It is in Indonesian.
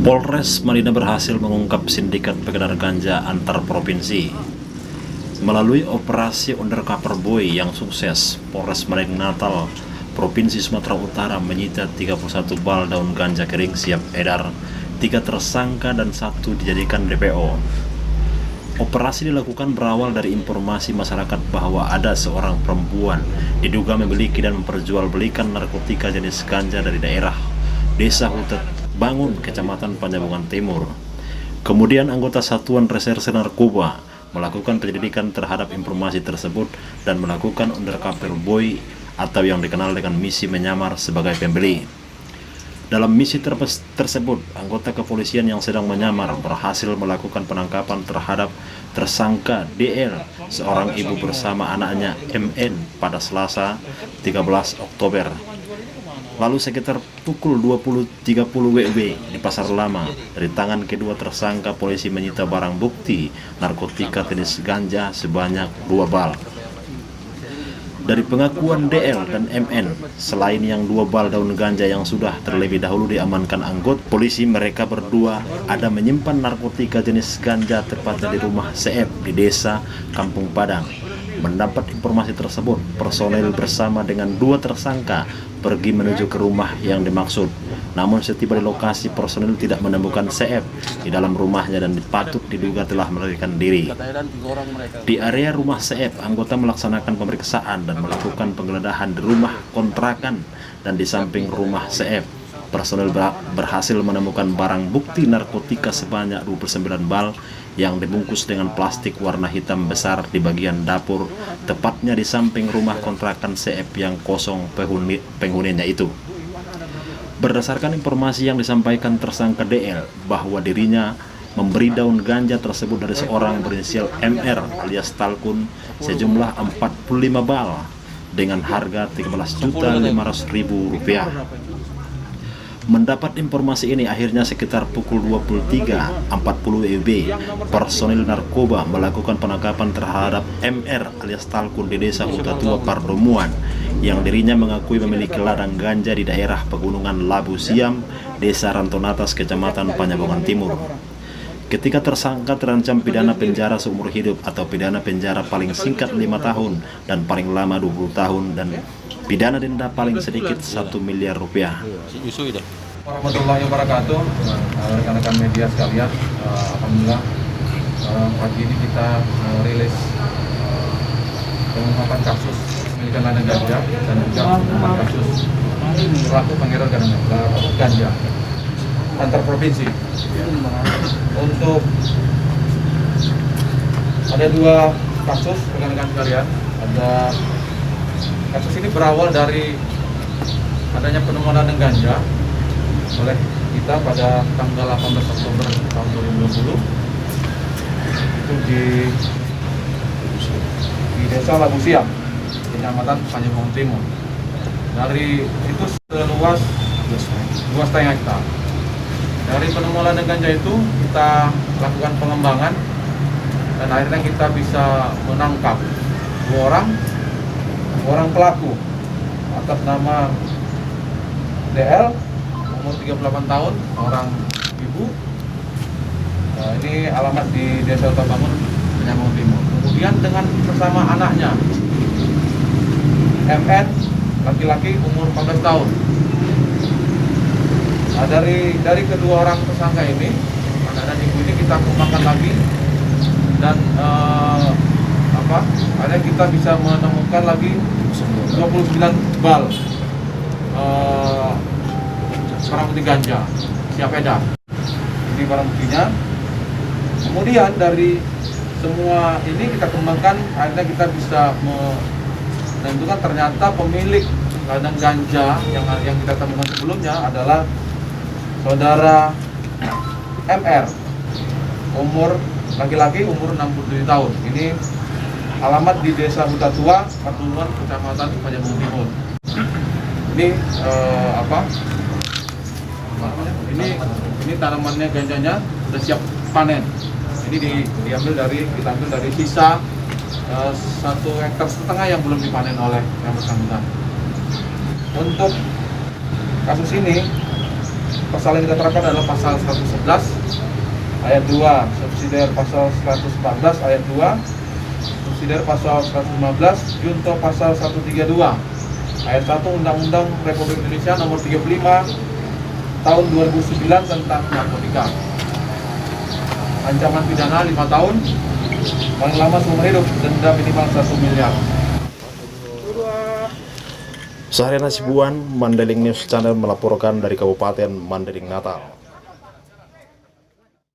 Polres Madinah berhasil mengungkap sindikat pengedar ganja antar provinsi. Melalui operasi Undercover Boy yang sukses, Polres Madinah Natal, Provinsi Sumatera Utara menyita 31 bal daun ganja kering siap edar, 3 tersangka dan 1 dijadikan DPO. Operasi dilakukan berawal dari informasi masyarakat bahwa ada seorang perempuan diduga memiliki dan memperjualbelikan narkotika jenis ganja dari daerah Desa Huta Bangun, Kecamatan Panjabungan Timur. Kemudian anggota Satuan Reserse Narkoba melakukan penyelidikan terhadap informasi tersebut dan melakukan Undercover Boy atau yang dikenal dengan misi menyamar sebagai pembeli. Dalam misi tersebut, anggota kepolisian yang sedang menyamar berhasil melakukan penangkapan terhadap tersangka DL, seorang ibu bersama anaknya MN pada Selasa 13 Oktober. Lalu sekitar pukul 20.30 WIB di Pasar Lama, dari tangan kedua tersangka polisi menyita barang bukti narkotika jenis ganja sebanyak 2 bal. Dari pengakuan DL dan MN, selain yang 2 bal daun ganja yang sudah terlebih dahulu diamankan anggota polisi, mereka berdua ada menyimpan narkotika jenis ganja tepatnya di rumah CF di desa Kampung Padang. Mendapat informasi tersebut, personel bersama dengan 2 tersangka pergi menuju ke rumah yang dimaksud. Namun setiba di lokasi, personel tidak menemukan CF di dalam rumahnya dan patut diduga telah melarikan diri. Di area rumah CF, anggota melaksanakan pemeriksaan dan melakukan penggeledahan di rumah kontrakan dan di samping rumah CF. Personel berhasil menemukan barang bukti narkotika sebanyak 29 bal yang dibungkus dengan plastik warna hitam besar di bagian dapur, tepatnya di samping rumah kontrakan CF yang kosong penghuninya itu. Berdasarkan informasi yang disampaikan tersangka DL bahwa dirinya memberi daun ganja tersebut dari seorang berinisial MR alias Talkun sejumlah 45 bal dengan harga Rp13.500.000. Mendapat informasi ini, akhirnya sekitar pukul 23.40 WIB, personil narkoba melakukan penangkapan terhadap MR alias Talkun di Desa Huta Tua Pardomuan, yang dirinya mengakui memiliki ladang ganja di daerah Pegunungan Labu Siam, Desa Rantonatas, Kecamatan Panjabungan Timur. Ketika tersangka terancam pidana penjara seumur hidup atau pidana penjara paling singkat 5 tahun dan paling lama 20 tahun dan pidana denda paling sedikit 1 miliar rupiah. Warahmatullahi wabarakatuh, rekan-rekan media sekalian. Alhamdulillah pagi ini kita rilis pengungkapan kasus pemilikan ladang ganja dan juga pengungkapan kasus pelaku pengedar ganja antar provinsi. Untuk ada 2 kasus rekan-rekan sekalian. Kasus ini berawal dari adanya penemuan ladang ganja oleh kita pada tanggal 18 Oktober tahun 2020 itu di Desa Labu Siam, Kecamatan Panjabungan Timur. Dari itu seluas 2,5 hektar. Dari penemuan ladang ganja itu kita lakukan pengembangan dan akhirnya kita bisa menangkap 2 orang pelaku atas nama DL umur 38 tahun, orang ibu. Ini alamat di Desa Huta Bangun, Panjabungan Timur. Kemudian dengan bersama anaknya MN, laki-laki umur 14 tahun. Nah, dari kedua orang tersangka ini, anak dan ibu ini kita kembangkan lagi dan akhirnya kita bisa menemukan lagi 29 bal barang bukti ganja siap edar. Ini barang buktinya. Kemudian dari semua ini kita kembangkan, akhirnya kita bisa menentukan ternyata pemilik ladang ganja yang kita temukan sebelumnya adalah saudara MR, laki-laki umur 67 tahun. Ini alamat di Desa Huta Tua Pardomuan, Kecamatan Panjabungan Timur. Ini ini tanamannya ganjanya sudah siap panen. Ini diambil dari sisa 1,5 hektar yang belum dipanen oleh yang bersangkutan. Untuk kasus ini pasal yang kita terapkan adalah pasal 111 ayat 2, subsidiar pasal 114 ayat 2, subsidiar pasal 115, junto pasal 132 ayat 1 Undang-Undang Republik Indonesia nomor 35 tahun 2009 tentang narkotika. Ancaman pidana 5 tahun, paling lama seumur hidup, denda minimal 1 miliar. Seharian Hasibuan, Mandailing News Channel melaporkan dari Kabupaten Mandailing Natal.